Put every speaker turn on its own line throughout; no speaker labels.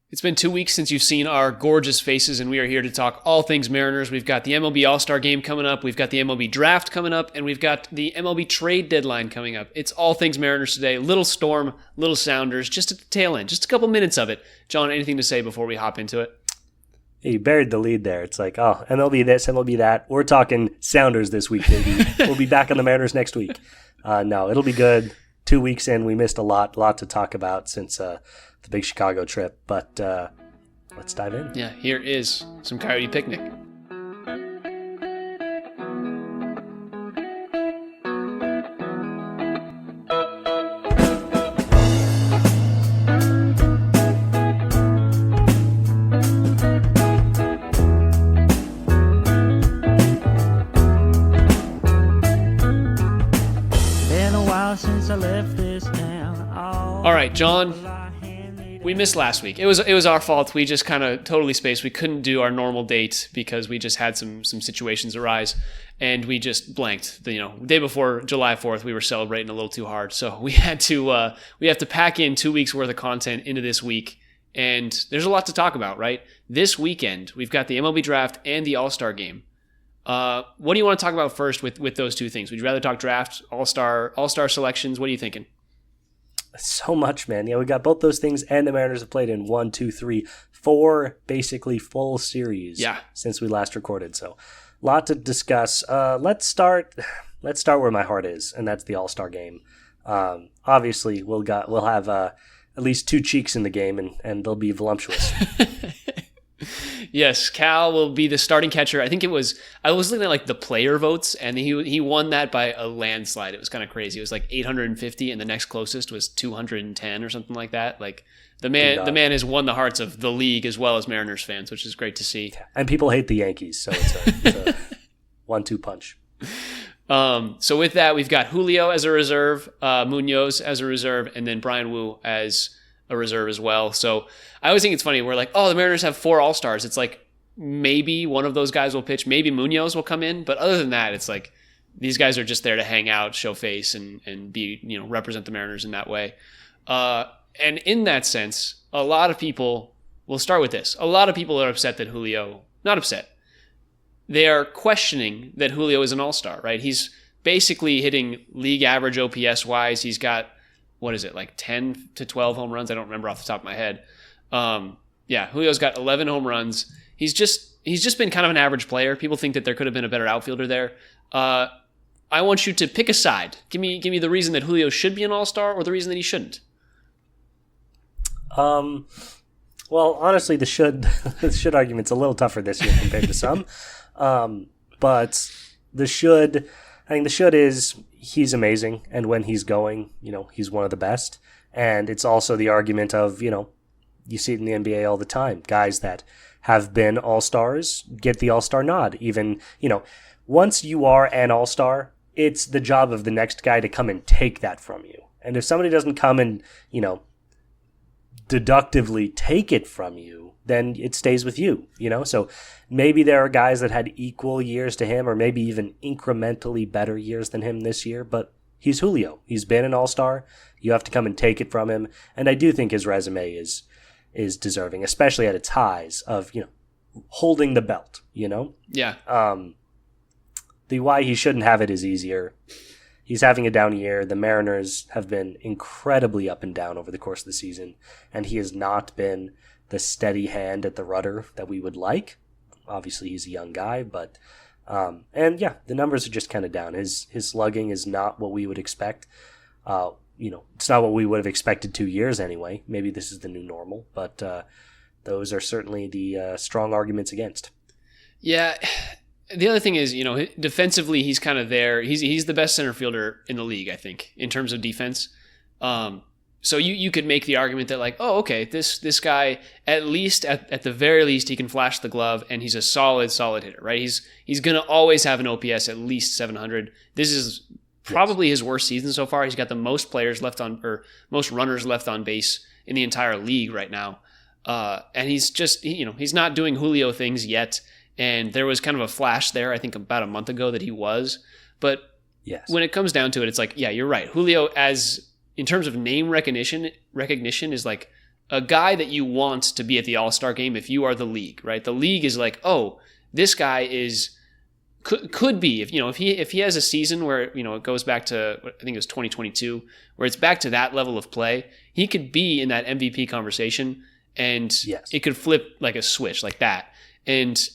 It's been 2 weeks since you've seen our gorgeous faces, and we are here to talk all things Mariners. We've got the MLB All-Star game coming up, we've got the MLB Draft coming up, and we've got the MLB trade deadline coming up. It's all things Mariners today. Little Storm, little Sounders, just at the tail end, just a couple minutes of it. John, anything to say before we hop into it?
You buried the lead there. It's like, oh, MLB this, MLB that. We're talking Sounders this week, baby. We'll be back on the Mariners next week. No, it'll be good. 2 weeks in, we missed a lot to talk about since the big Chicago trip. But let's dive in.
Yeah, here is some Coyote Picnic. All right, John, we missed last week. It was our fault. We just kind of totally spaced. We couldn't do our normal date because we just had some situations arise, and we just blanked. The day before July 4th, we were celebrating a little too hard, so we have to pack in 2 weeks worth of content into this week, and there's a lot to talk about, right? This weekend, we've got the MLB Draft and the All-Star game. What do you want to talk about first with those two things? Would you rather talk draft, all-star selections? What are you thinking?
So much, man. Yeah, we got both those things, and the Mariners have played in 1, 2, 3, 4 basically full series since we last recorded. So a lot to discuss. Let's start where my heart is, and that's the All-Star game. Obviously, we'll have at least 2 cheeks in the game, and they'll be voluptuous.
Yes, Cal will be the starting catcher. I was looking at like the player votes, and he won that by a landslide. It was kind of crazy. It was like 850, and the next closest was 210 or something like that. Like the man has won the hearts of the league as well as Mariners fans, which is great to see.
And people hate the Yankees, so it's a 1-2 punch.
So with that, we've got Julio as a reserve, Munoz as a reserve, and then Brian Wu as a reserve as well. So I always think it's funny. We're like, oh, the Mariners have 4 All-Stars. It's like maybe one of those guys will pitch. Maybe Munoz will come in. But other than that, it's like these guys are just there to hang out, show face, and be, represent the Mariners in that way. And in that sense, a lot of people, we'll start with this. A lot of people are upset that Julio, not upset. They are questioning that Julio is an All-Star, right? He's basically hitting league average OPS wise. He's got, what is it, like 10 to 12 home runs? I don't remember off the top of my head. Julio's got 11 home runs. He's just been kind of an average player. People think that there could have been a better outfielder there. I want you to pick a side. Give me the reason that Julio should be an All-Star or the reason that he shouldn't.
Well, honestly, the should argument's a little tougher this year compared to some. But the should is he's amazing, and when he's going, he's one of the best. And it's also the argument of, you see it in the NBA all the time. Guys that have been All-Stars get the All-Star nod. Even, once you are an All-Star, it's the job of the next guy to come and take that from you. And if somebody doesn't come and, deductively take it from you, then it stays with you, So maybe there are guys that had equal years to him or maybe even incrementally better years than him this year, but he's Julio. He's been an All-Star. You have to come and take it from him. And I do think his resume is deserving, especially at its highs of, holding the belt,
Yeah.
The why he shouldn't have it is easier. He's having a down year. The Mariners have been incredibly up and down over the course of the season, and he has not been the steady hand at the rudder that we would like. Obviously, he's a young guy, but the numbers are just kind of down. His slugging is not what we would expect. It's not what we would have expected 2 years anyway. Maybe this is the new normal, but those are certainly the strong arguments against.
Yeah. The other thing is, defensively, he's kind of there. He's the best center fielder in the league, I think, in terms of defense. So you could make the argument that like, oh, okay, this guy, at the very least, he can flash the glove, and he's a solid hitter, right? He's going to always have an OPS at least 700. This is probably his worst season so far. He's got the most most runners left on base in the entire league right now. And he's just, he's not doing Julio things yet. And there was kind of a flash there, I think about a month ago that he was. But when it comes down to it, it's like, yeah, you're right. Julio, in terms of name recognition is like a guy that you want to be at the All-Star game if you are the league, right? The league is like, oh, this guy could be, if he has a season where, it goes back to, I think it was 2022, where it's back to that level of play, he could be in that MVP conversation, and it could flip like a switch like that. And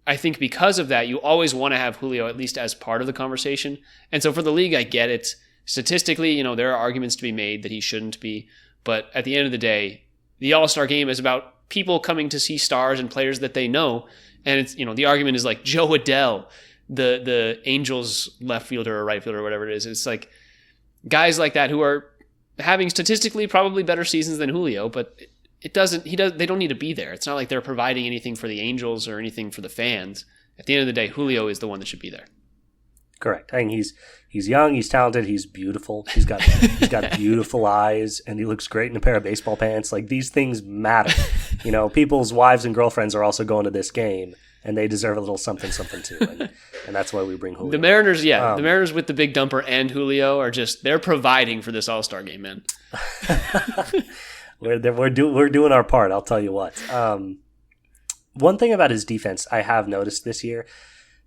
I think because of that, you always want to have Julio at least as part of the conversation. And so for the league, I get it. Statistically, there are arguments to be made that he shouldn't be. But at the end of the day, the All-Star game is about people coming to see stars and players that they know. And it's, the argument is like Joe Adele, the Angels left fielder or right fielder or whatever it is. It's like guys like that who are having statistically probably better seasons than Julio, but they don't need to be there. It's not like they're providing anything for the Angels or anything for the fans. At the end of the day, Julio is the one that should be there.
Correct. I think he's young, he's talented, he's beautiful. He's got beautiful eyes, and he looks great in a pair of baseball pants. Like, these things matter. People's wives and girlfriends are also going to this game, and they deserve a little something too. And that's why we bring Julio.
The Mariners, the Mariners with the big dumper and Julio are they're providing for this All-Star game, man.
We're doing our part, I'll tell you what. One thing about his defense I have noticed this year,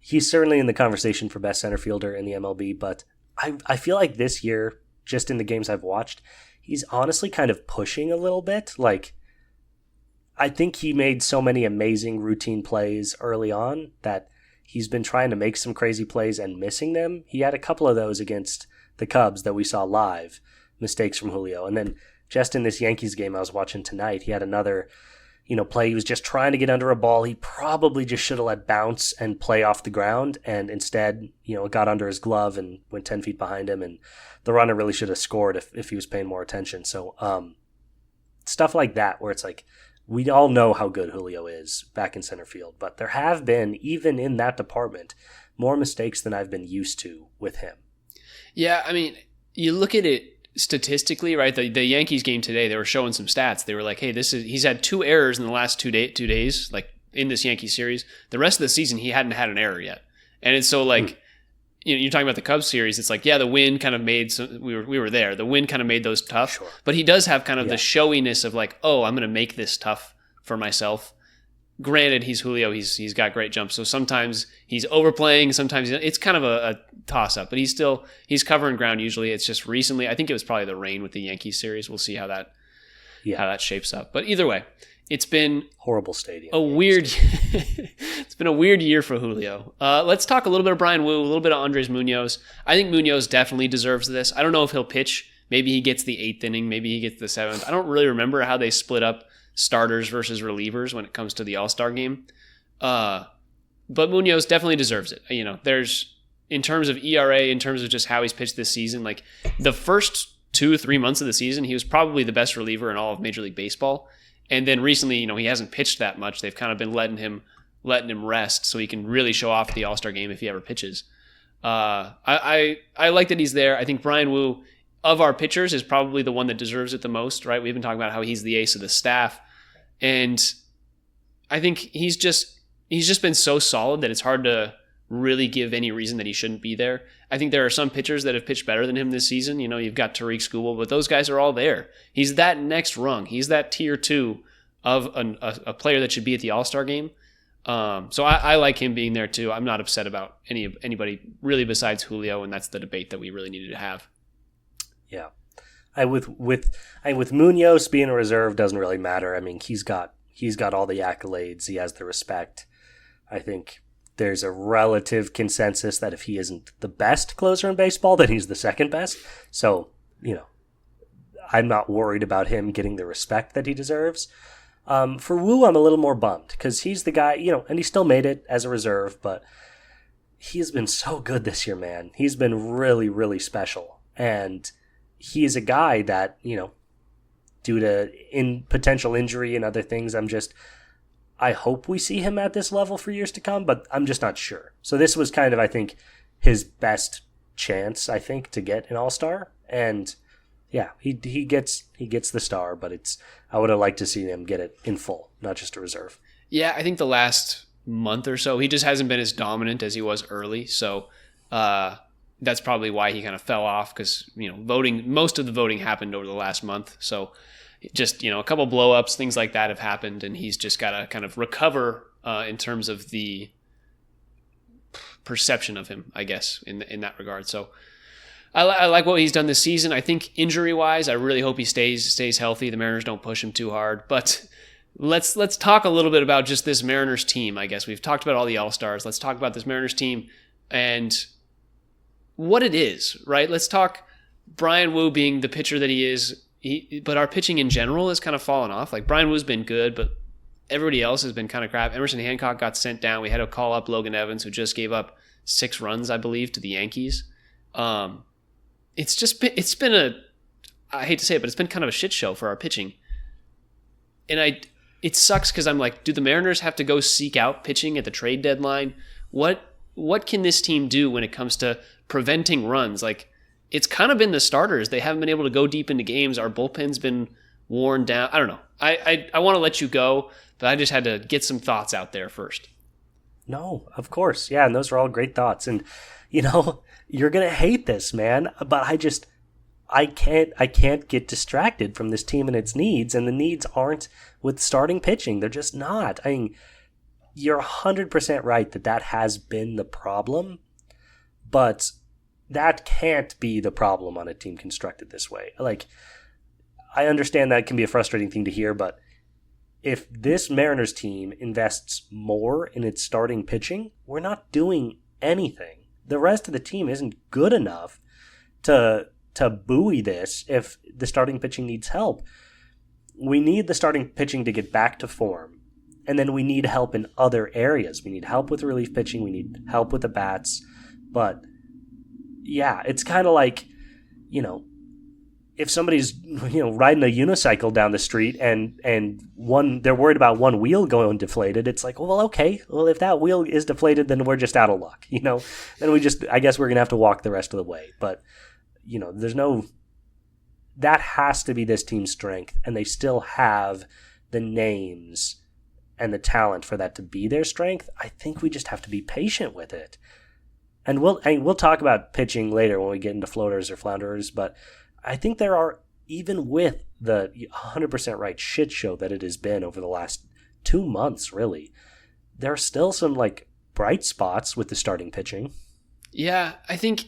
he's certainly in the conversation for best center fielder in the MLB, but I feel like this year, just in the games I've watched, he's honestly kind of pushing a little bit. Like, I think he made so many amazing routine plays early on that he's been trying to make some crazy plays and missing them. He had a couple of those against the Cubs that we saw live, mistakes from Julio. And then just in this Yankees game I was watching tonight, he had another play. He was just trying to get under a ball. He probably just should have let bounce and play off the ground, and instead, it got under his glove and went 10 feet behind him, and the runner really should have scored if he was paying more attention. So stuff like that, where it's like, we all know how good Julio is back in center field, but there have been, even in that department, more mistakes than I've been used to with him.
Yeah, I mean, you look at it statistically, right? The Yankees game today, they were showing some stats. They were like, hey, he's had 2 errors in the last 2 days, like in this Yankees series. The rest of the season, he hadn't had an error yet. And it's so like, you're talking about the Cubs series. It's like, yeah, the wind kind of made we were there. The wind kind of made those tough, sure. But he does have kind of the showiness of like, oh, I'm going to make this tough for myself. Granted, he's Julio. He's got great jumps. So sometimes he's overplaying. Sometimes it's kind of a toss-up. But he's covering ground usually. It's just recently, I think it was probably the rain with the Yankees series. We'll see how that shapes up. But either way, it's been
horrible stadium.
It's been a weird year for Julio. Let's talk a little bit of Brian Wu, a little bit of Andres Munoz. I think Munoz definitely deserves this. I don't know if he'll pitch. Maybe he gets the 8th inning. Maybe he gets the 7th. I don't really remember how they split up starters versus relievers when it comes to the All-Star game. But Munoz definitely deserves it. There's, in terms of ERA, in terms of just how he's pitched this season, like the first 2-3 months of the season, he was probably the best reliever in all of Major League Baseball. And then recently, he hasn't pitched that much. They've kind of been letting him rest so he can really show off the All-Star game if he ever pitches. I like that he's there. I think Brian Wu, of our pitchers, is probably the one that deserves it the most, right? We've been talking about how he's the ace of the staff. And I think he's just been so solid that it's hard to really give any reason that he shouldn't be there. I think there are some pitchers that have pitched better than him this season. You've got Tariq Skubal, but those guys are all there. He's that next rung. He's that tier 2 of a player that should be at the All-Star game. So I like him being there too. I'm not upset about anybody really besides Julio, and that's the debate that we really needed to have.
Yeah. With Munoz being a reserve doesn't really matter. I mean, he's got all the accolades. He has the respect. I think there's a relative consensus that if he isn't the best closer in baseball, then he's the second best. So, I'm not worried about him getting the respect that he deserves. For Wu, I'm a little more bummed because he's the guy, and he still made it as a reserve, but he's been so good this year, man. He's been really, really special. And he is a guy that, due to potential injury and other things, I hope we see him at this level for years to come, but I'm just not sure. So this was kind of, I think, his best chance, I think, to get an All-Star. And yeah, he gets the star, but I would have liked to see him get it in full, not just a reserve. Yeah,
I think the last month or so, he just hasn't been as dominant as he was early. So that's probably why he kind of fell off because, most of the voting happened over the last month. So just, a couple blow-ups, things like that have happened, and he's just got to kind of recover in terms of the perception of him, I guess, in that regard. So I like what he's done this season. I think injury-wise, I really hope he stays healthy. The Mariners don't push him too hard. But let's talk a little bit about just this Mariners team, I guess. We've talked about all the All-Stars. Let's talk about this Mariners team and what it is, right? Let's talk Brian Wu being the pitcher that he is, but our pitching in general has kind of fallen off. Like, Brian Wu's been good, but everybody else has been kind of crap. Emerson Hancock got sent down. We had to call up Logan Evans, who just gave up 6 runs, I believe, to the Yankees. It's been I hate to say it, but it's been kind of a shit show for our pitching. And it sucks because I'm like, do the Mariners have to go seek out pitching at the trade deadline? What can this team do when it comes to preventing runs? Like, it's kind of been the starters. They haven't been able to go deep into games. Our bullpen's been worn down. I don't know. I want to let you go, but I just had to get some thoughts out there first.
No, of course. Yeah, and those are all great thoughts. And, you're going to hate this, man, but I can't get distracted from this team and its needs, and the needs aren't with starting pitching. They're just not. I mean, you're 100% right that has been the problem, but that can't be the problem on a team constructed this way. Like, I understand that can be a frustrating thing to hear, but if this Mariners team invests more in its starting pitching, we're not doing anything. The rest of the team isn't good enough to buoy this if the starting pitching needs help. We need the starting pitching to get back to form, and then we need help in other areas. We need help with relief pitching. We need help with the bats. But, yeah, it's kind of like, if somebody's riding a unicycle down the street and they're worried about one wheel going deflated, it's like, well, okay, well, if that wheel is deflated, then we're just out of luck, then I guess we're gonna have to walk the rest of the way. But that has to be this team's strength, and they still have the names and the talent for that to be their strength. I think we just have to be patient with it, and we'll talk about pitching later when we get into floaters or flounderers, but I think there are, even with the 100% right shit show that it has been over the last 2 months, really, there are still some bright spots with the starting pitching. Yeah,
I think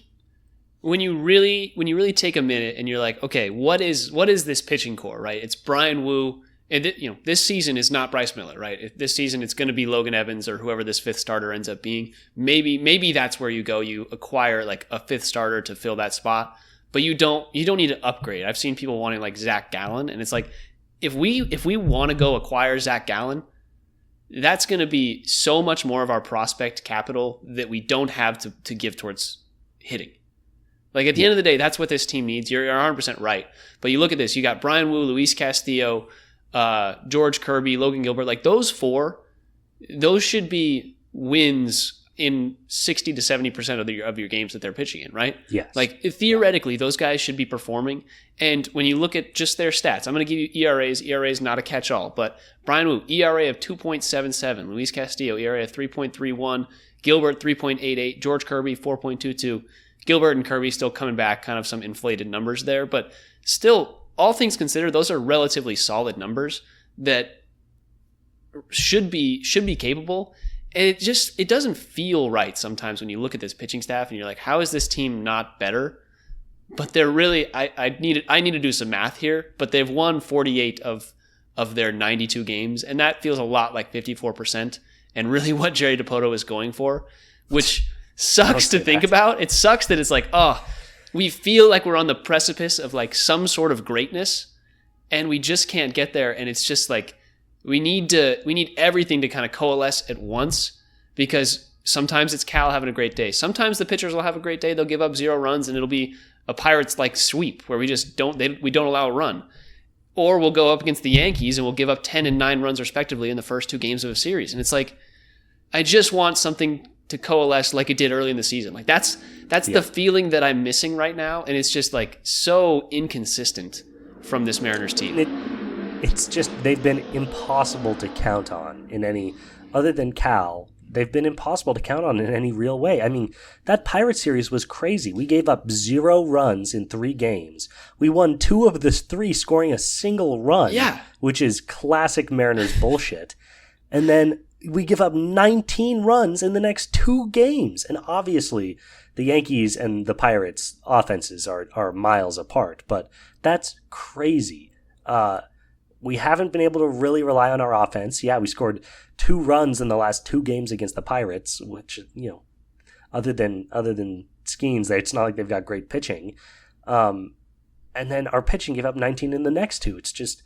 when you really take a minute and you're like, okay, what is this pitching core, right? It's Brian Wu, and this season is not Bryce Miller, right? This season it's going to be Logan Evans or whoever this 5th starter ends up being. Maybe that's where you go. You acquire a 5th starter to fill that spot. But you don't need to upgrade. I've seen people wanting Zach Gallen, and it's like, if we want to go acquire Zach Gallen, that's going to be so much more of our prospect capital that we don't have to give towards hitting. At the end of the day, that's what this team needs. You're 100% right. But you look at this, you got Brian Wu, Luis Castillo, George Kirby, Logan Gilbert, those 4, those should be wins in 60 to 70% of your games that they're pitching in, right?
Yes.
Theoretically, those guys should be performing. And when you look at just their stats, I'm going to give you ERAs. ERA is not a catch-all, but Brian Wu, ERA of 2.77. Luis Castillo, ERA of 3.31. Gilbert, 3.88. George Kirby, 4.22. Gilbert and Kirby still coming back, kind of some inflated numbers there, but still, all things considered, those are relatively solid numbers that should be capable. And it doesn't feel right sometimes when you look at this pitching staff and you're like, how is this team not better? But they're really, I need to do some math here, but they've won 48 of their 92 games, and that feels a lot like 54%, and really what Jerry DiPoto is going for, which sucks to think about. It sucks that it's like, we feel like we're on the precipice of some sort of greatness, and we just can't get there, and it's just we need everything to kind of coalesce at once, because sometimes it's Cal having a great day. Sometimes the pitchers will have a great day. They'll give up 0 runs and it'll be a Pirates-like sweep where we just don't allow a run. Or we'll go up against the Yankees and we'll give up 10 and 9 runs respectively in the first 2 games of a series. And it's I just want something to coalesce like it did early in the season. That's the feeling that I'm missing right now. And it's just so inconsistent from this Mariners team.
It's just, they've been impossible to count on in any, other than Cal, they've been impossible to count on in any real way. I mean, that Pirates series was crazy. We gave up 0 runs in 3 games. We won 2 of the 3 scoring a single run, which is classic Mariners bullshit. And then we give up 19 runs in the next 2 games. And obviously, the Yankees and the Pirates' offenses are miles apart, but that's crazy. We haven't been able to really rely on our offense. Yeah, we scored 2 runs in the last 2 games against the Pirates, which, other than Skeens, it's not like they've got great pitching. And then our pitching gave up 19 in the next 2. It's just,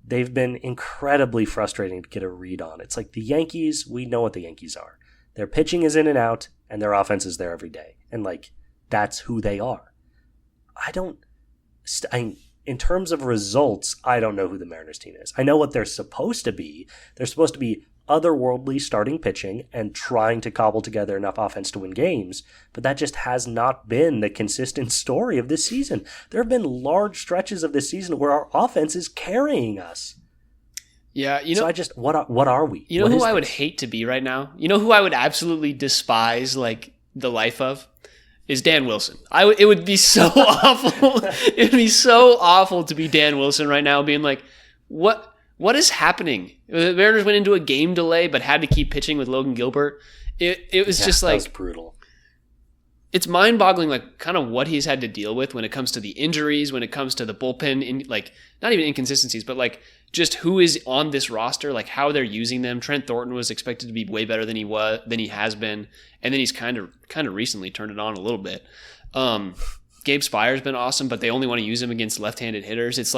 they've been incredibly frustrating to get a read on. It's like the Yankees, we know what the Yankees are. Their pitching is in and out, and their offense is there every day. And, that's who they are. In terms of results, I don't know who the Mariners team is. I know what they're supposed to be. They're supposed to be otherworldly starting pitching and trying to cobble together enough offense to win games, but that just has not been the consistent story of this season. There have been large stretches of this season where our offense is carrying us.
Yeah,
So what are we?
You know who I would hate to be right now? You know who I would absolutely despise, the life of? Is Dan Wilson. It would be so awful. It would be so awful to be Dan Wilson right now, being like, what is happening? The Mariners went into a game delay, but had to keep pitching with Logan Gilbert. It was just
that was brutal.
It's mind-boggling, kind of what he's had to deal with when it comes to the injuries, when it comes to the bullpen, not even inconsistencies, but just who is on this roster, how they're using them. Trent Thornton was expected to be way better than he has been, and then he's kind of recently turned it on a little bit. Gabe Spire's been awesome, but they only want to use him against left-handed hitters. It's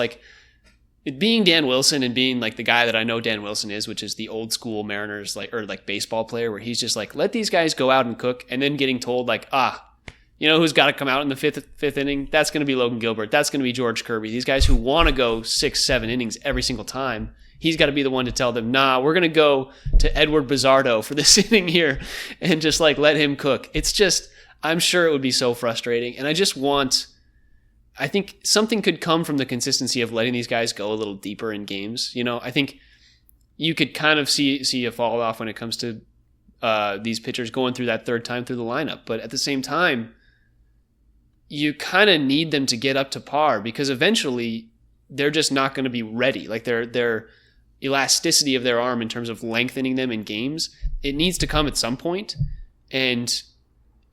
it being Dan Wilson and being the guy that I know Dan Wilson is, which is the old school Mariners baseball player, where he's just let these guys go out and cook, and then getting told who's got to come out in the fifth inning? That's going to be Logan Gilbert. That's going to be George Kirby. These guys who want to go 6-7 innings every single time. He's got to be the one to tell them, nah, we're going to go to Edward Bizardo for this inning here and just let him cook. It's just, I'm sure it would be so frustrating. And I think something could come from the consistency of letting these guys go a little deeper in games. I think you could kind of see a fall off when it comes to these pitchers going through that third time through the lineup. But at the same time, you kind of need them to get up to par, because eventually they're just not going to be ready. Their elasticity of their arm in terms of lengthening them in games, it needs to come at some point. And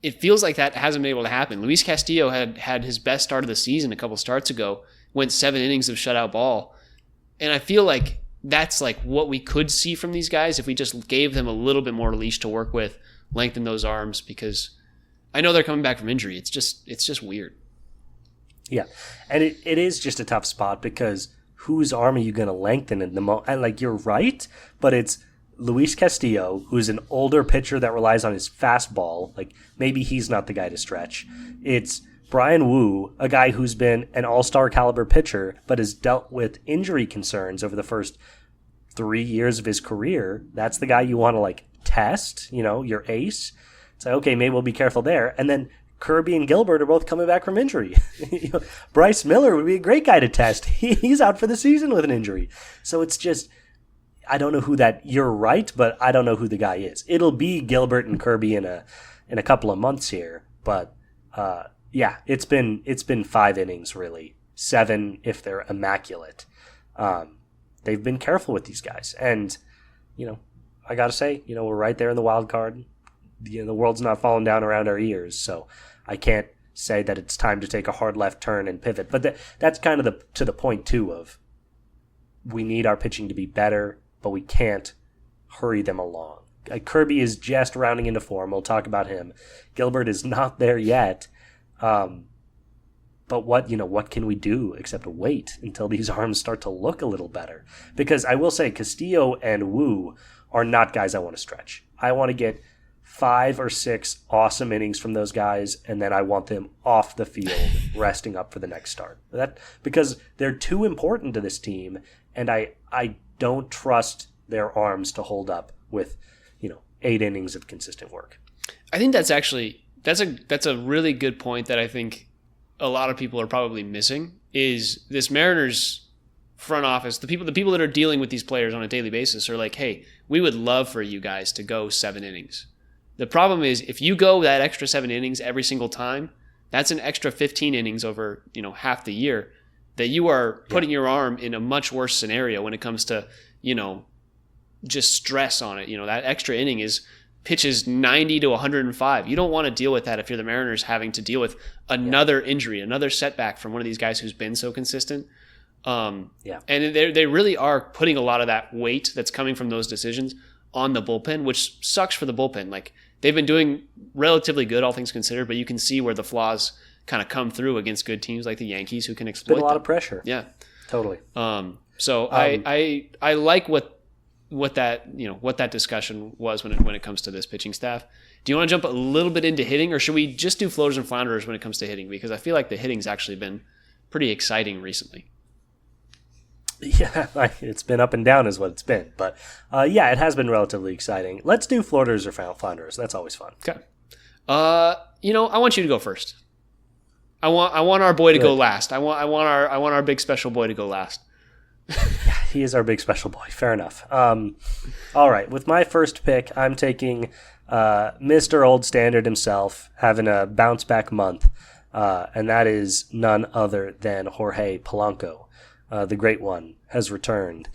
it feels like that hasn't been able to happen. Luis Castillo had his best start of the season a couple starts ago, went 7 innings of shutout ball. And I feel like that's what we could see from these guys if we just gave them a little bit more leash to work with, lengthen those arms, because I know they're coming back from injury. It's just weird.
Yeah, and it is just a tough spot, because whose arm are you going to lengthen in the moment? And you're right, but it's Luis Castillo, who's an older pitcher that relies on his fastball. Maybe he's not the guy to stretch. It's Brian Wu, a guy who's been an all-star caliber pitcher, but has dealt with injury concerns over the first 3 years of his career. That's the guy you want to test, your ace. It's okay, maybe we'll be careful there. And then Kirby and Gilbert are both coming back from injury. Bryce Miller would be a great guy to test. He's out for the season with an injury. So it's just, I don't know who that, you're right, but I don't know who the guy is. It'll be Gilbert and Kirby in a couple of months here. But it's been 5 innings really. 7 if they're immaculate. They've been careful with these guys. And, I got to say, we're right there in the wild card. The world's not falling down around our ears, so I can't say that it's time to take a hard left turn and pivot. But that's kind of to the point, too, of we need our pitching to be better, but we can't hurry them along. Kirby is just rounding into form. We'll talk about him. Gilbert is not there yet. But what can we do except wait until these arms start to look a little better? Because I will say Castillo and Wu are not guys I want to stretch. I want to get 5 or 6 awesome innings from those guys, and then I want them off the field, resting up for the next start. Because they're too important to this team, and I don't trust their arms to hold up with 8 innings of consistent work.
I think that's a really good point that I think a lot of people are probably missing, is this Mariners front office, the people that are dealing with these players on a daily basis are like, hey, we would love for you guys to go 7 innings. The problem is if you go that extra 7 innings every single time, that's an extra 15 innings over, half the year that you are putting your arm in a much worse scenario when it comes to, just stress on it. That extra inning is pitches 90 to 105. You don't want to deal with that if you're the Mariners having to deal with another injury, another setback from one of these guys who's been so consistent. And they really are putting a lot of that weight that's coming from those decisions on the bullpen, which sucks for the bullpen. Like, they've been doing relatively good, all things considered, but you can see where the flaws kind of come through against good teams like the Yankees who can exploit
been a lot of pressure.
Yeah,
totally.
So I like what that discussion was when it comes to this pitching staff. Do you want to jump a little bit into hitting, or should we just do floaters and flounderers when it comes to hitting? Because I feel like the hitting's actually been pretty exciting recently.
Yeah, it's been up and down is what it's been. But it has been relatively exciting. Let's do floaters or flounderers. That's always fun.
Okay. I want you to go first. I want our boy to go last. I want our big special boy to go last.
Yeah, he is our big special boy. Fair enough. All right. With my first pick, I'm taking Mr. Old Standard himself, having a bounce back month. And that is none other than Jorge Polanco. The great one has returned.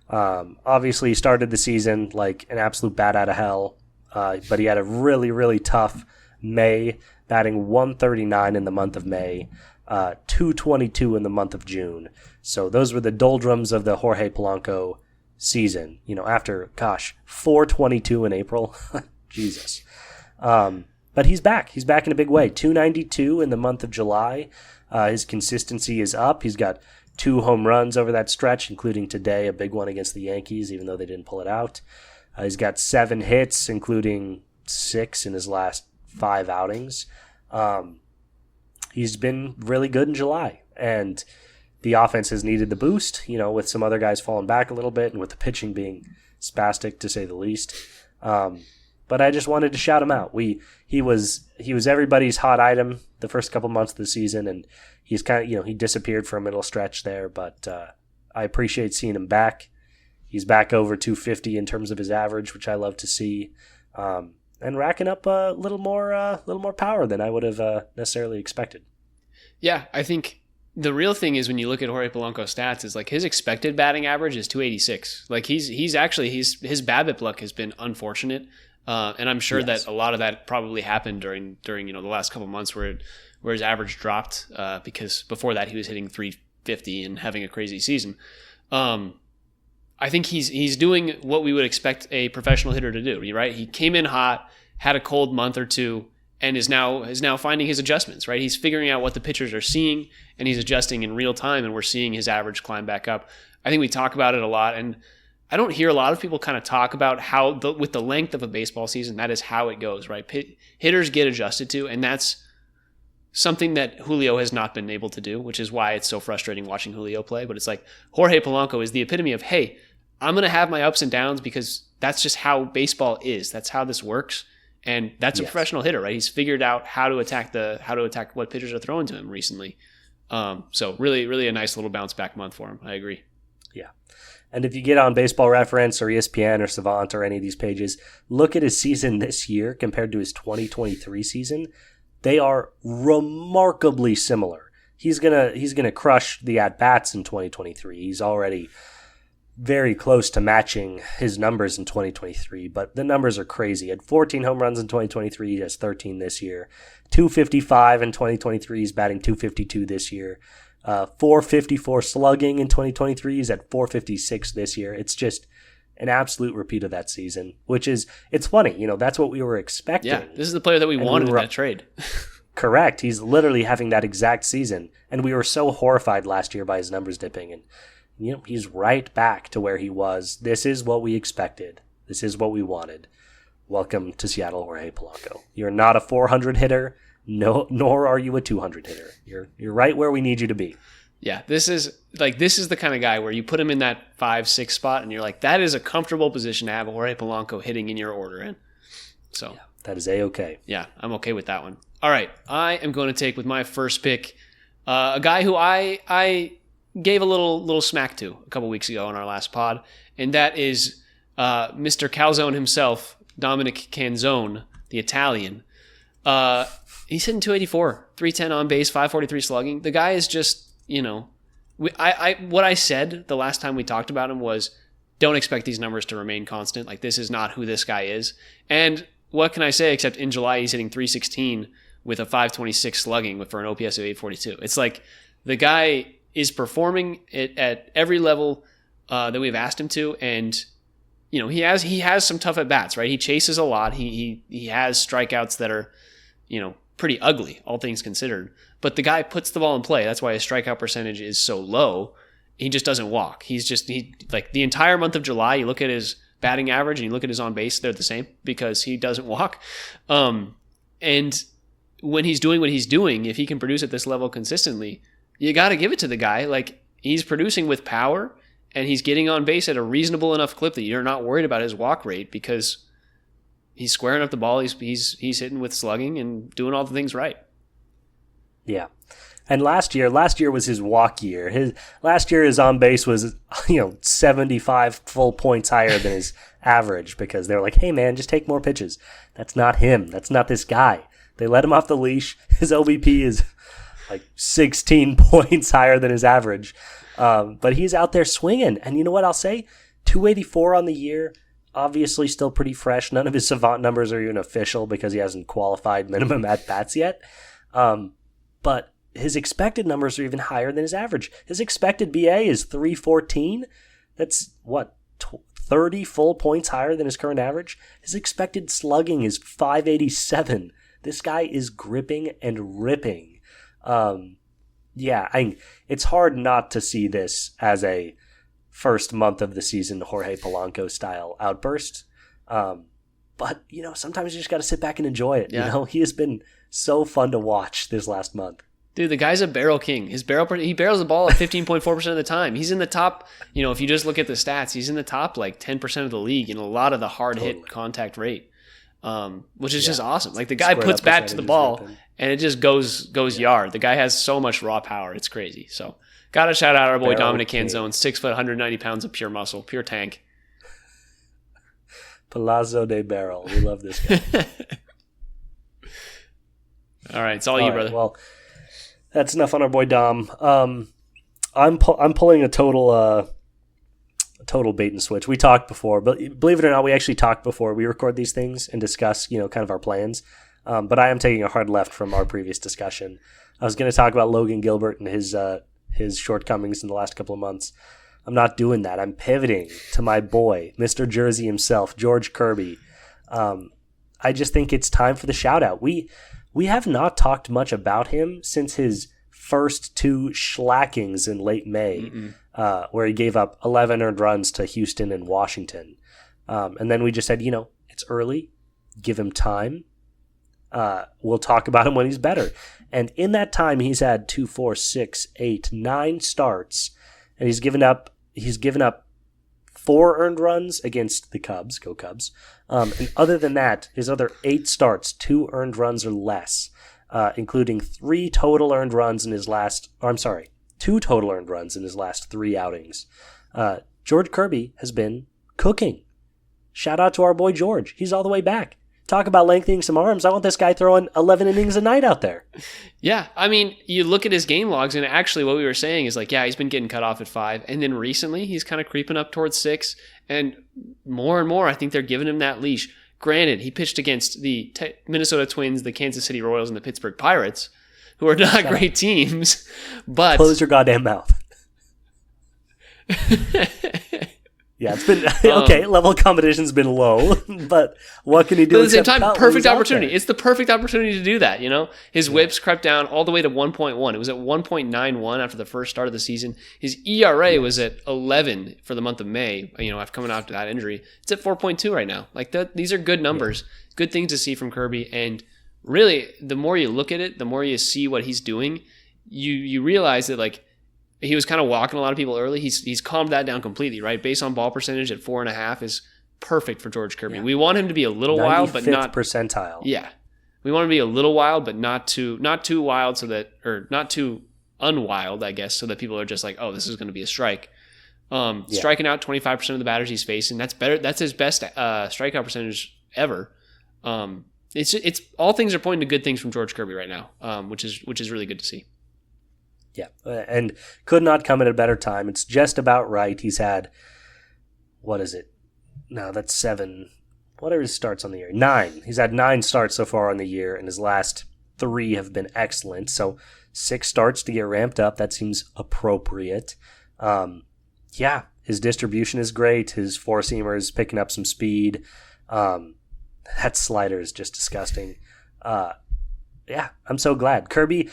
Obviously, he started the season like an absolute bat out of hell, but he had a really, really tough May, batting 139 in the month of May, 222 in the month of June. So those were the doldrums of the Jorge Polanco season. After 422 in April, Jesus. But he's back. He's back in a big way. 292 in the month of July. His consistency is up. He's got 2 home runs over that stretch, including today, a big one against the Yankees, even though they didn't pull it out. He's got 7 hits, including 6 in his last 5 outings. He's been really good in July, and the offense has needed the boost, with some other guys falling back a little bit and with the pitching being spastic, to say the least. But I just wanted to shout him out. He was everybody's hot item the first couple months of the season, and he's kind of, he disappeared for a middle stretch there, but I appreciate seeing him back. He's back over 250 in terms of his average, which I love to see, and racking up a little more power than I would have necessarily expected. Yeah,
I think the real thing is when you look at Jorge Polanco's stats is like his expected batting average is 286. Like his BABIP luck has been unfortunate. And I'm sure that a lot of that probably happened during the last couple of months where his average dropped because before that he was hitting 350 and having a crazy season. I think he's doing what we would expect a professional hitter to do, right? He came in hot, had a cold month or two, and is now finding his adjustments, right? He's figuring out what the pitchers are seeing, and he's adjusting in real time, and we're seeing his average climb back up. I think we talk about it a lot, and I don't hear a lot of people kind of talk about how, with the length of a baseball season, that is how it goes, right? Hitters get adjusted to, and that's something that Julio has not been able to do, which is why it's so frustrating watching Julio play. But it's like Jorge Polanco is the epitome of, hey, I'm going to have my ups and downs because that's just how baseball is. That's how this works. And that's a professional hitter, right? He's figured out how to attack what pitchers are throwing to him recently. So really, really a nice little bounce back month for him. I agree.
Yeah. And if you get on Baseball Reference or ESPN or Savant or any of these pages, look at his season this year compared to his 2023 season. They are remarkably similar. He's gonna crush the at-bats in 2023. He's already very close to matching his numbers in 2023, but the numbers are crazy. He had 14 home runs in 2023. He has 13 this year. 255 in 2023. He's batting 252 this year. 454 slugging in 2023. He's at 456 this year. It's just an absolute repeat of that season, it's funny. That's what we were expecting. Yeah,
this is the player that we wanted in that trade.
Correct. He's literally having that exact season, and we were so horrified last year by his numbers dipping, and he's right back to where he was. This is what we expected. This is what we wanted. Welcome to Seattle, Jorge Polanco. You're not a 400 hitter. No, nor are you a 200 hitter. You're right where we need you to be.
Yeah, this is the kind of guy where you put him in that 5-6 spot, and you're like, that is a comfortable position to have a Jorge Polanco hitting in your order in. So
yeah, that is A-okay.
Yeah, I'm okay with that one. All right, I am going to take with my first pick a guy who I gave a little smack to a couple weeks ago on our last pod, and that is Mr. Calzone himself, Dominic Canzone, the Italian. He's hitting 284, 310 on base, 543 slugging. The guy is just, what I said the last time we talked about him was, don't expect these numbers to remain constant. Like, this is not who this guy is. And what can I say except in July he's hitting 316 with a 526 slugging for an OPS of 842. It's like the guy is performing at every level that we've asked him to, and he has some tough at bats, right? He chases a lot. He has strikeouts that are pretty ugly, all things considered. But the guy puts the ball in play. That's why his strikeout percentage is so low. He just doesn't walk. He like the entire month of July, you look at his batting average and you look at his on base, they're the same because he doesn't walk. And when he's doing what he's doing, if he can produce at this level consistently, you got to give it to the guy. Like, he's producing with power and he's getting on base at a reasonable enough clip that you're not worried about his walk rate because he's squaring up the ball. He's hitting with slugging and doing all the things right.
Yeah. And last year was his walk year. Last year his on base was 75 full points higher than his average because they were like, hey man, just take more pitches. That's not him. That's not this guy. They let him off the leash. His OBP is like 16 points higher than his average. But he's out there swinging. And you know what I'll say? 284 on the year. Obviously still pretty fresh. None of his savant numbers are even official because he hasn't qualified minimum at-bats yet. But his expected numbers are even higher than his average. His expected BA is 314. That's, 30 full points higher than his current average? His expected slugging is 587. This guy is gripping and ripping. It's hard not to see this as a first month of the season Jorge Polanco style outburst. But sometimes you just got to sit back and enjoy it.
Yeah.
He has been so fun to watch this last month.
Dude, the guy's a barrel king. He barrels the ball at 15.4% of the time. He's in the top, if you just look at the stats, he's in the top like 10% of the league in a lot of the hard hit contact rate, which is just awesome. Like, the guy puts bat to the ball and it just goes yard. The guy has so much raw power. It's crazy. So got to shout out our boy Dominic Canzone, 6 foot, 190 pounds of pure muscle, pure tank.
Palazzo de Barrel. We love this guy.
All right, it's all you, brother.
Well, that's enough on our boy Dom. I'm pulling a total bait and switch. We talked before, but believe it or not, we actually talked before we record these things and discuss, kind of our plans. But I am taking a hard left from our previous discussion. I was going to talk about Logan Gilbert and his shortcomings in the last couple of months. I'm not doing that. I'm pivoting to my boy, Mr. Jersey himself, George Kirby. I just think it's time for the shout out. We have not talked much about him since his first 2 schlackings in late May, where he gave up 11 earned runs to Houston and Washington. And then we just said, it's early. Give him time. We'll talk about him when he's better. And in that time, he's had 2, 4, 6, 8, 9 starts, and he's given up 4 earned runs against the Cubs. Go Cubs. And other than that, his other 8 starts, 2 earned runs or less, including 2 total earned runs in his last 3 outings. George Kirby has been cooking. Shout out to our boy George. He's all the way back. Talk about lengthening some arms. I want this guy throwing 11 innings a night out there.
Yeah, I mean, you look at his game logs, and actually what we were saying is like, yeah, he's been getting cut off at 5, and then recently he's kind of creeping up towards 6, and more, I think they're giving him that leash. Granted, he pitched against the Minnesota Twins, the Kansas City Royals, and the Pittsburgh Pirates, who are not great teams, but...
Close your goddamn mouth. Yeah, it's been okay. Level of competition's been low, but what can he do?
But at the same time, perfect opportunity. It's the perfect opportunity to do that. His whips crept down all the way to 1.1. It was at 1.91 after the first start of the season. His ERA was at 11 for the month of May. After coming after that injury, it's at 4.2 right now. Like these are good numbers, good things to see from Kirby. And really, the more you look at it, the more you see what he's doing. You realize that like. He was kind of walking a lot of people early. He's calmed that down completely, right? Base on ball percentage at 4.5 is perfect for George Kirby. Yeah. We want him to be a little wild, but not
percentile.
Yeah, we want him to be a little wild, but not too wild, or not too unwild, I guess, so that people are just like, oh, this is going to be a strike. Striking out 25% of the batters he's facing. That's better. That's his best strikeout percentage ever. It's all things are pointing to good things from George Kirby right now, which is really good to see.
Yeah, and could not come at a better time. It's just about right. He's had, what is it? No, that's 7. What are his starts on the year? 9. He's had 9 starts so far on the year, and his last 3 have been excellent. So 6 starts to get ramped up. That seems appropriate. Yeah, his distribution is great. His four-seamer is picking up some speed. That slider is just disgusting. Yeah, I'm so glad. Kirby's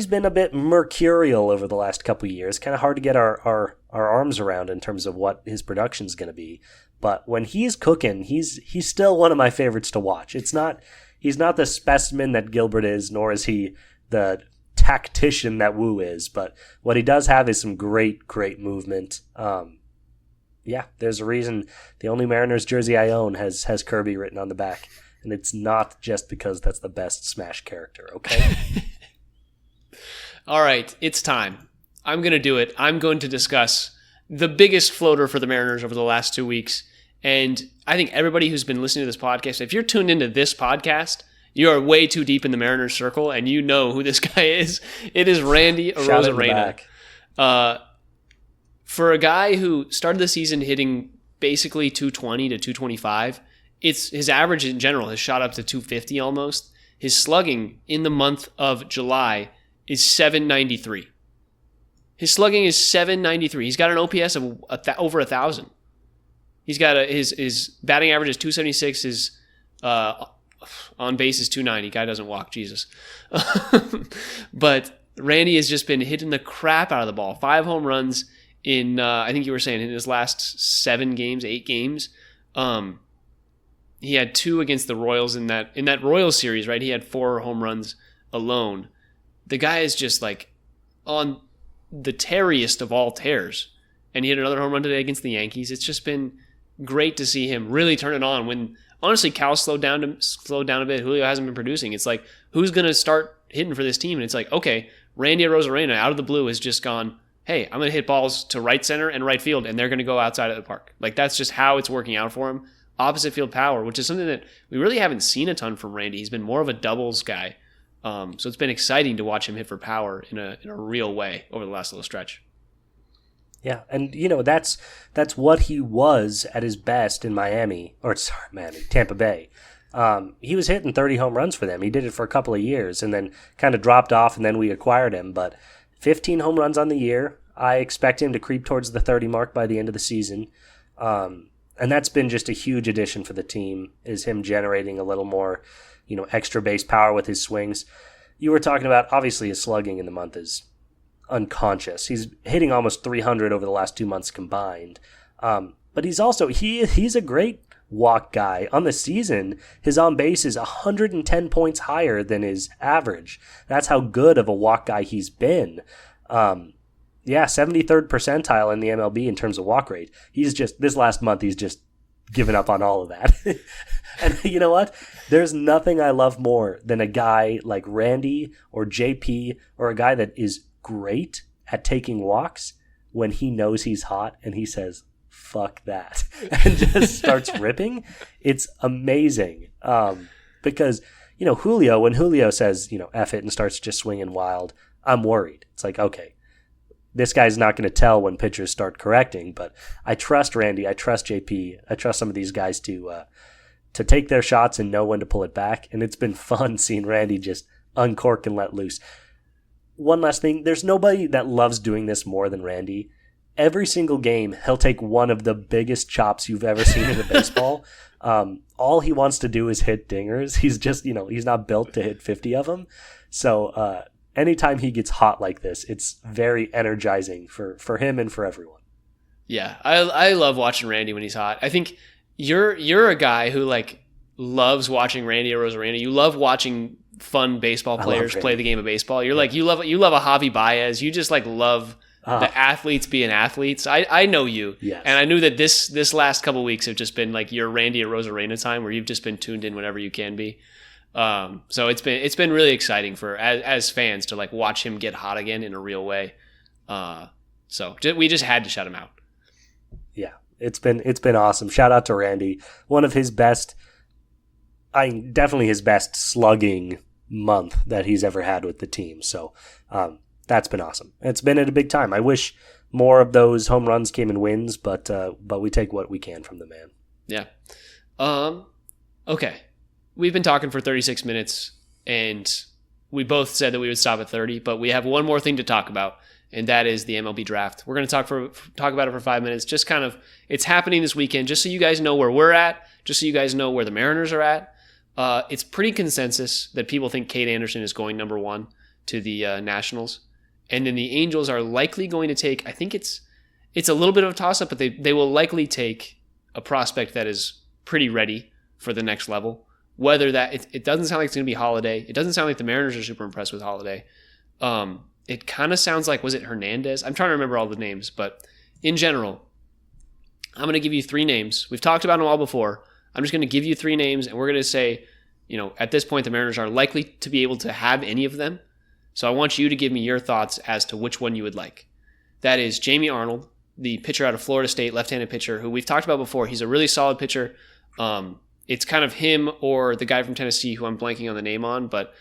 been a bit mercurial over the last couple of years. Kind of hard to get our arms around in terms of what his production is going to be. But when he's cooking, he's still one of my favorites to watch. He's not the specimen that Gilbert is, nor is he the tactician that Wu is. But what he does have is some great movement. Yeah, there's a reason the only Mariners jersey I own has Kirby written on the back. And it's not just because that's the best Smash character, okay?
All right, it's time. I'm going to do it. I'm going to discuss the biggest floater for the Mariners over the last 2 weeks. And I think everybody who's been listening to this podcast, if you're tuned into this podcast, you are way too deep in the Mariners circle, and you know who this guy is. It is Randy Arozarena. For a guy who started the season hitting basically 220 to 225, his average in general has shot up to 250 almost. His slugging in the month of July is 793. His slugging is 793. He's got an OPS of over 1,000. He's got his batting average is 276. His on base is 290. Guy doesn't walk, Jesus. But Randy has just been hitting the crap out of the ball. 5 home runs in I think you were saying in his last 8 games. He had 2 against the Royals in that Royals series, right? He had 4 home runs alone. The guy is just like on the teariest of all tears. And he had another home run today against the Yankees. It's just been great to see him really turn it on when honestly Cal slowed down a bit. Julio hasn't been producing. It's like, who's going to start hitting for this team? And it's like, okay, Randy Arozarena out of the blue has just gone, hey, I'm going to hit balls to right center and right field, and they're going to go outside of the park. Like, that's just how it's working out for him. Opposite field power, which is something that we really haven't seen a ton from Randy. He's been more of a doubles guy. So it's been exciting to watch him hit for power in a real way over the last little stretch.
Yeah, and that's what he was at his best in Tampa Bay. He was hitting 30 home runs for them. He did it for a couple of years and then kind of dropped off, and then we acquired him. But 15 home runs on the year. I expect him to creep towards the 30 mark by the end of the season. And that's been just a huge addition for the team, is him generating a little more, extra base power with his swings. You were talking about, obviously, his slugging in the month is unconscious. He's hitting almost 300 over the last 2 months combined. But he's also, he's a great walk guy. On the season, his on base is 110 points higher than his average. That's how good of a walk guy he's been. 73rd percentile in the MLB in terms of walk rate. This last month, he's just given up on all of that. And you know what? There's nothing I love more than a guy like Randy or JP, or a guy that is great at taking walks when he knows he's hot and he says, fuck that, and just starts ripping. It's amazing. Because, Julio, when Julio says, F it and starts just swinging wild, I'm worried. It's like, okay, this guy's not going to tell when pitchers start correcting, but I trust Randy. I trust JP. I trust some of these guys to take their shots and know when to pull it back. And it's been fun seeing Randy just uncork and let loose. One last thing. There's nobody that loves doing this more than Randy. Every single game, he'll take one of the biggest chops you've ever seen in a baseball. All he wants to do is hit dingers. He's just, he's not built to hit 50 of them. So anytime he gets hot like this, it's very energizing for him and for everyone.
Yeah, I love watching Randy when he's hot. I think you're a guy who loves watching Randy Arozarena. You love watching fun baseball players play the game of baseball. You're you love a Javi Baez. You just love the athletes being athletes. I know you.
Yes.
And I knew that this last couple of weeks have just been your Randy Arozarena time, where you've just been tuned in whenever you can be. So it's been really exciting for as fans to like watch him get hot again in a real way. So we just had to shut him out.
Yeah, it's been awesome. Shout out to Randy. One of his best, definitely his best slugging month that he's ever had with the team. So that's been awesome. It's been at a big time. I wish more of those home runs came in wins, but we take what we can from the man.
Yeah. Okay. We've been talking for 36 minutes, and we both said that we would stop at 30, but we have one more thing to talk about, and that is the MLB Draft. We're going to talk about it for 5 minutes. Just kind of, it's happening this weekend, just so you guys know where we're at, just so you guys know where the Mariners are at. It's pretty consensus that people think Cade Anderson is going number 1 to the Nationals, and then the Angels are likely going to take, I think it's a little bit of a toss-up, but they will likely take a prospect that is pretty ready for the next level. Whether that, it doesn't sound like it's going to be Holiday. It doesn't sound like the Mariners are super impressed with Holiday. It kind of sounds like, was it Hernandez? I'm trying to remember all the names, but in general, I'm going to give you 3 names. We've talked about them all before. I'm just going to give you 3 names, and we're going to say, at this point, the Mariners are likely to be able to have any of them. So I want you to give me your thoughts as to which one you would like. That is Jamie Arnold, the pitcher out of Florida State, left-handed pitcher, who we've talked about before. He's a really solid pitcher. It's kind of him or the guy from Tennessee who I'm blanking on the name on, but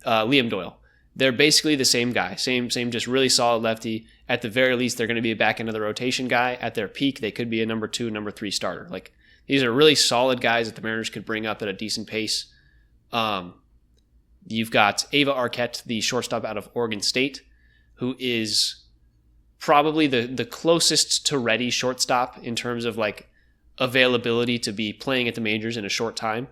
Liam Doyle. They're basically the same guy, same just really solid lefty. At the very least, they're going to be a back end of the rotation guy. At their peak, they could be a number 2, number 3 starter. Like, these are really solid guys that the Mariners could bring up at a decent pace. You've got Ava Arquette, the shortstop out of Oregon State, who is probably the closest to ready shortstop in terms of like availability to be playing at the majors in a short time.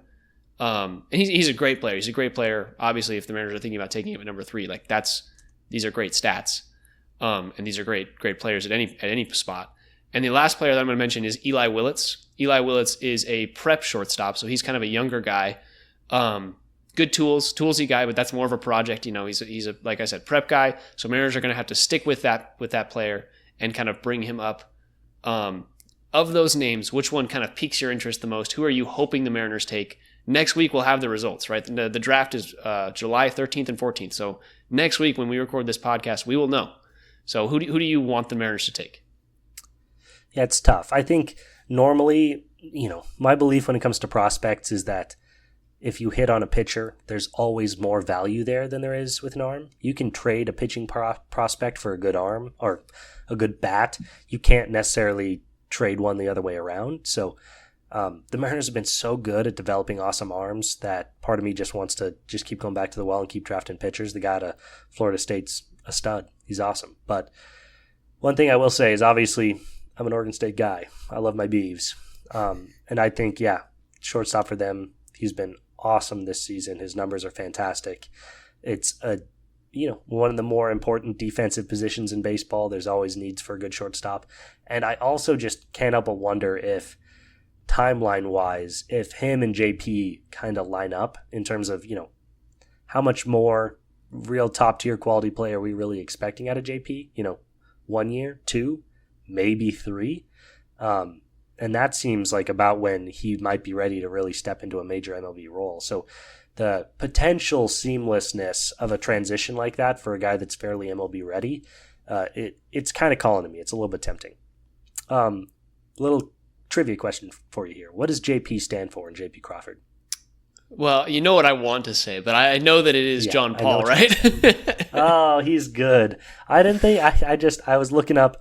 And he's a great player. He's a great player. Obviously, if the Mariners are thinking about taking him at number 3, like these are great stats. And these are great players at any spot. And the last player that I'm going to mention is Eli Willits. Eli Willits is a prep shortstop, so he's kind of a younger guy. Good toolsy guy, but that's more of a project. He's a like I said, prep guy. So Mariners are going to have to stick with that player and kind of bring him up. Of those names, which one kind of piques your interest the most? Who are you hoping the Mariners take? Next week we'll have the results, right? The draft is July 13th and 14th. So next week when we record this podcast, we will know. So who do you want the Mariners to take?
Yeah, it's tough. I think normally, my belief when it comes to prospects is that if you hit on a pitcher, there's always more value there than there is with an arm. You can trade a pitching prospect for a good arm or a good bat. You can't necessarily trade one the other way around. So the Mariners have been so good at developing awesome arms that part of me just wants to just keep going back to the well and keep drafting pitchers. The guy out of Florida State's a stud. He's awesome. But one thing I will say is obviously I'm an Oregon State guy. I love my Beavs. And I think, shortstop for them, he's been awesome this season. His numbers are fantastic. It's one of the more important defensive positions in baseball. There's always needs for a good shortstop. And I also just can't help but wonder if timeline-wise, if him and JP kind of line up in terms of, how much more real top-tier quality play are we really expecting out of JP? 1 year, 2, maybe 3. And that seems like about when he might be ready to really step into a major MLB role. So the potential seamlessness of a transition like that for a guy that's fairly MLB ready, it's kind of calling to me. It's a little bit tempting. Little trivia question for you here. What does JP stand for in JP Crawford?
Well, you know what I want to say, but I know that it is John Paul, right?
Oh, he's good. I didn't think. I was looking up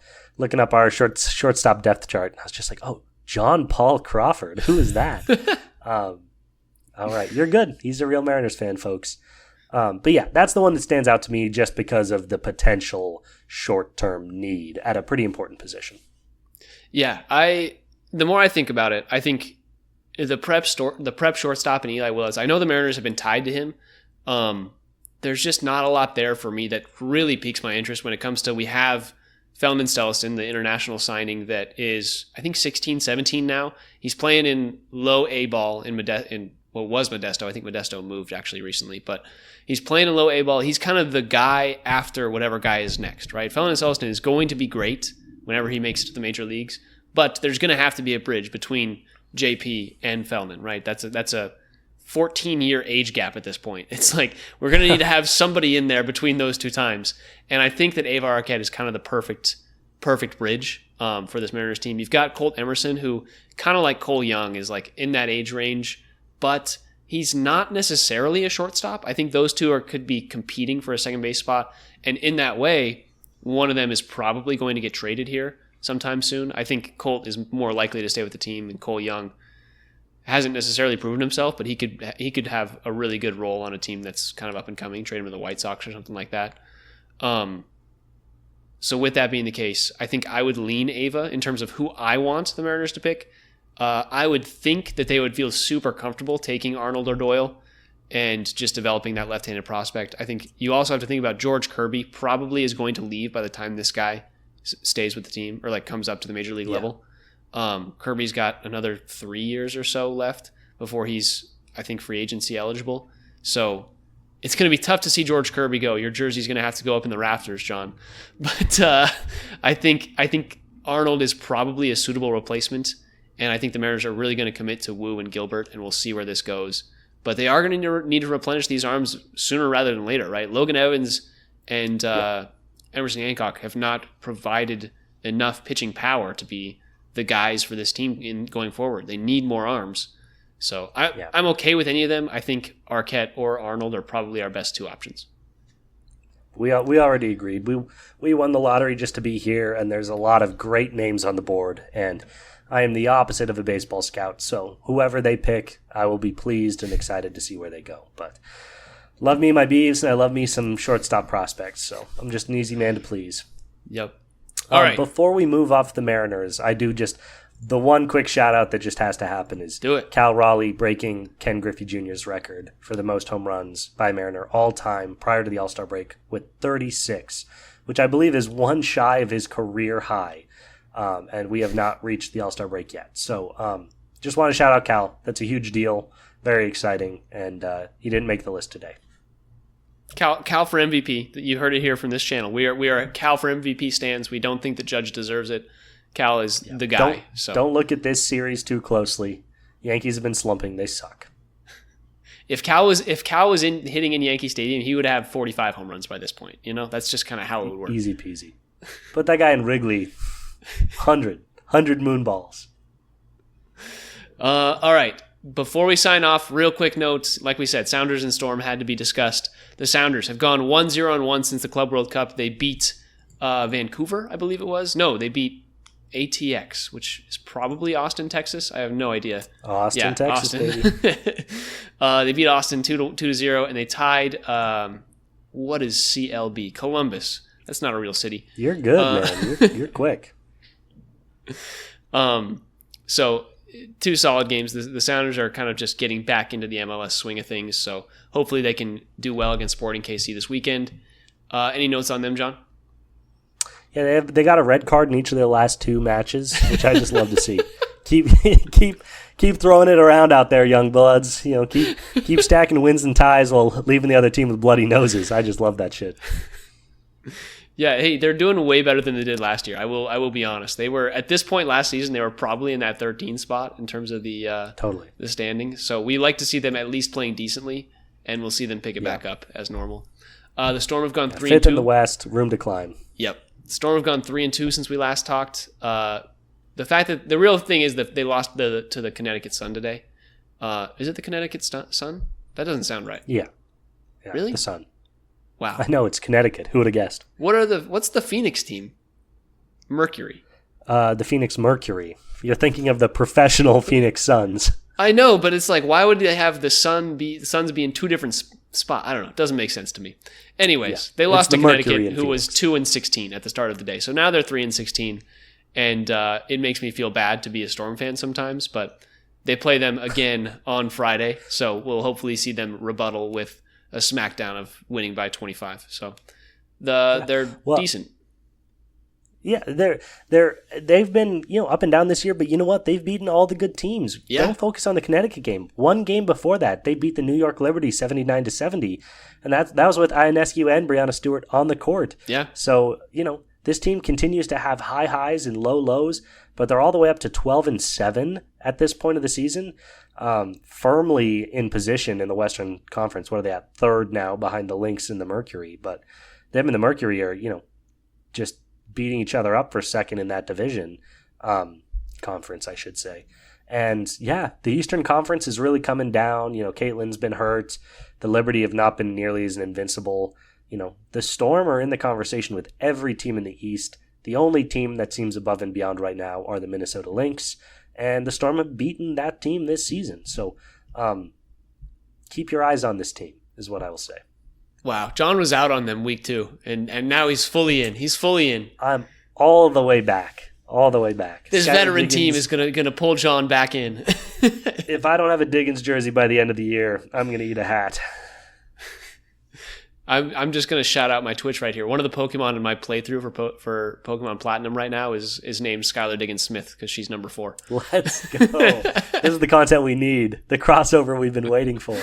our shortstop depth chart, and I was just like, oh, John Paul Crawford. Who is that? All right, you're good. He's a real Mariners fan, folks. But yeah, that's the one that stands out to me just because of the potential short-term need at a pretty important position.
Yeah, the more I think about it, I think the prep shortstop and Eli Willis, I know the Mariners have been tied to him. There's just not a lot there for me that really piques my interest when it comes to, we have Feldman Stelliston, the international signing that is, I think, 16, 17 now. He's playing in low A ball in what was Modesto. I think Modesto moved actually recently, but he's playing in low A ball. He's kind of the guy after whatever guy is next, right? Feldman Stelliston is going to be great whenever he makes it to the major leagues, but there's going to have to be a bridge between JP and Feldman, right? That's a 14-year age gap at this point. It's like we're going to need to have somebody in there between those two times. And I think that Ava Arquette is kind of the perfect bridge for this Mariners team. You've got Colt Emerson, who kind of like Cole Young is like in that age range, but he's not necessarily a shortstop. I think those two could be competing for a second base spot. And in that way, one of them is probably going to get traded here sometime soon. I think Colt is more likely to stay with the team, and Cole Young hasn't necessarily proven himself, but he could have a really good role on a team that's kind of up and coming, trade him to the White Sox or something like that. So with that being the case, I think I would lean Ava in terms of who I want the Mariners to pick. I would think that they would feel super comfortable taking Arnold or Doyle and just developing that left-handed prospect. I think you also have to think about George Kirby probably is going to leave by the time this guy stays with the team or like comes up to the major league level. Kirby's got another 3 years or so left before he's, I think, free agency eligible. So it's going to be tough to see George Kirby go. Your jersey's going to have to go up in the rafters, John. But I think Arnold is probably a suitable replacement, and I think the Mariners are really going to commit to Wu and Gilbert, and we'll see where this goes. But they are going to need to replenish these arms sooner rather than later, right? Logan Evans and Emerson Hancock have not provided enough pitching power to be the guys for this team going forward. They need more arms. So I'm okay with any of them. I think Arquette or Arnold are probably our best two options.
We already agreed. We won the lottery just to be here, and there's a lot of great names on the board, and I am the opposite of a baseball scout, so whoever they pick, I will be pleased and excited to see where they go. But love me my Beavs, and I love me some shortstop prospects, so I'm just an easy man to please.
Yep. All right.
Before we move off the Mariners, I do just the one quick shout out that just has to happen is
do it.
Cal Raleigh breaking Ken Griffey Jr.'s record for the most home runs by a Mariner all time prior to the All-Star break with 36, which I believe is one shy of his career high. And we have not reached the All-Star break yet. So just want to shout out Cal. That's a huge deal. Very exciting. And he didn't make the list today.
Cal for MVP. You heard it here from this channel. We are Cal for MVP stands. We don't think the Judge deserves it. Cal is the guy.
Don't look at this series too closely. Yankees have been slumping. They suck.
If Cal was hitting in Yankee Stadium, he would have 45 home runs by this point. You know, that's just kind of how it would work.
Easy peasy. Put that guy in Wrigley. 100 moon balls.
All right. Before we sign off, real quick notes. Like we said, Sounders and Storm had to be discussed. The Sounders have gone 1-0-1 since the Club World Cup. They beat Vancouver, I believe it was. No, they beat ATX, which is probably Austin, Texas. I have no idea.
Texas,
Austin.
baby.
They beat Austin 2-0, and they tied, what is CLB? Columbus. That's not a real city.
You're good, man. You're quick.
So 2 solid games. The Sounders are kind of just getting back into the MLS swing of things. So hopefully they can do well against Sporting KC this weekend. Any notes on them, John?
Yeah, they got a red card in each of their last 2 matches, which I just love to see. Keep throwing it around out there, young bloods. You know, keep stacking wins and ties while leaving the other team with bloody noses. I just love that shit.
Yeah, hey, they're doing way better than they did last year. I will be honest. They were at this point last season. They were probably in that 13 spot in terms of the the standings. So we like to see them at least playing decently, and we'll see them pick it back up as normal. The Storm have gone 3-2.
5th in the West, room to climb.
Yep, Storm have gone 3-2 since we last talked. The fact that the real thing is that they lost to the Connecticut Sun today. Is it the Connecticut Sun? That doesn't sound right.
Yeah.
Really?
The Sun.
Wow.
I know, it's Connecticut. Who would have guessed?
What's the Phoenix team? Mercury.
The Phoenix Mercury. You're thinking of the professional Phoenix Suns.
I know, but it's like, why would they have the Suns be in 2 different spots? I don't know. It doesn't make sense to me. Anyways, they lost to Connecticut, who was 2-16 at the start of the day. So now they're 3-16, and it makes me feel bad to be a Storm fan sometimes, but they play them again on Friday, so we'll hopefully see them rebuttal with a smackdown of winning by 25. So they're decent.
Yeah, they've been up and down this year, but you know what? They've beaten all the good teams.
Yeah.
Don't focus on the Connecticut game. One game before that, they beat the New York Liberty 79-70, and that was with Ionescu and Breanna Stewart on the court.
Yeah.
So this team continues to have high highs and low lows, but they're all the way up to 12-7 at this point of the season, firmly in position in the Western Conference. What are they at? Third now behind the Lynx and the Mercury. But them and the Mercury are, just beating each other up for second in that division, conference, I should say. And yeah, the Eastern Conference is really coming down. Caitlin's been hurt. The Liberty have not been nearly as invincible. The Storm are in the conversation with every team in the East. The only team that seems above and beyond right now are the Minnesota Lynx. And the Storm have beaten that team this season. So keep your eyes on this team is what I will say.
Wow. John was out on them week 2, and now he's fully in. He's fully in.
I'm all the way back. All the way back.
This
Skylar
veteran
Diggins,
team is gonna pull John back in.
If I don't have a Diggins jersey by the end of the year, I'm gonna eat a hat.
I'm just gonna shout out my Twitch right here. One of the Pokemon in my playthrough for Pokemon Platinum right now is named Skylar Diggins Smith because she's number 4.
Let's go. This is the content we need. The crossover we've been waiting for.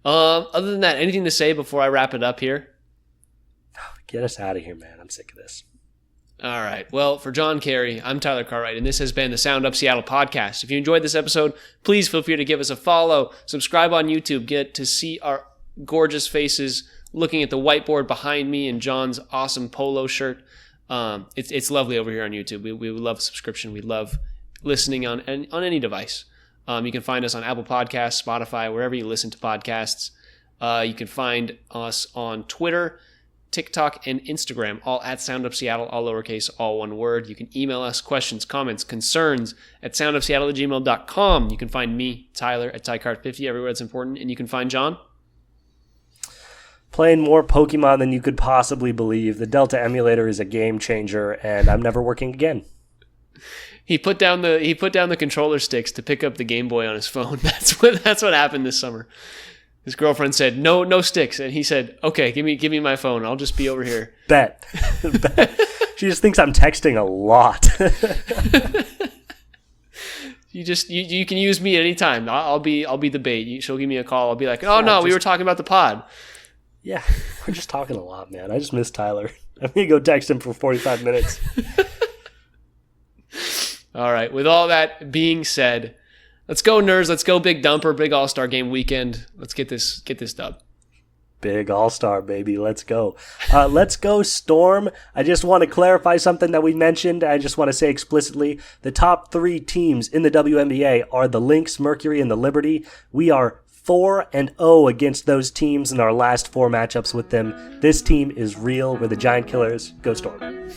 Other than that, anything to say before I wrap it up here?
Get us out of here, man. I'm sick of this.
All right. Well, for John Carey, I'm Tyler Cartwright, and this has been the Sound Up Seattle podcast. If you enjoyed this episode, please feel free to give us a follow, subscribe on YouTube, get to see our gorgeous faces looking at the whiteboard behind me and John's awesome polo shirt. It's lovely over here on YouTube. We love subscription. We love listening on any device. You can find us on Apple Podcasts, Spotify, wherever you listen to podcasts. You can find us on Twitter, TikTok, and Instagram, all at SoundUpSeattle, all lowercase, all one word. You can email us questions, comments, concerns at soundupseattle@gmail.com. You can find me, Tyler, at TyCart50, everywhere that's important. And you can find John
playing more Pokemon than you could possibly believe. The Delta emulator is a game changer, and I'm never working again.
He put down the controller sticks to pick up the Game Boy on his phone. That's what happened this summer. His girlfriend said, no sticks. And he said, okay, give me my phone. I'll just be over here.
Bet. She just thinks I'm texting a lot.
You can use me at any time. I'll be the bait. She'll give me a call. I'll be like, we were talking about the pod.
Yeah, we're just talking a lot, man. I just miss Tyler. I'm going to go text him for 45 minutes.
All right. With all that being said, let's go, nerds. Let's go, big dumper, big All-Star game weekend. Let's get this dub.
Big All-Star, baby. Let's go. Let's go, Storm. I just want to clarify something that we mentioned. I just want to say explicitly, the top 3 teams in the WNBA are the Lynx, Mercury, and the Liberty. We are 4-0 against those teams in our last 4 matchups with them. This team is real. We're the Giant Killers. Go Storm.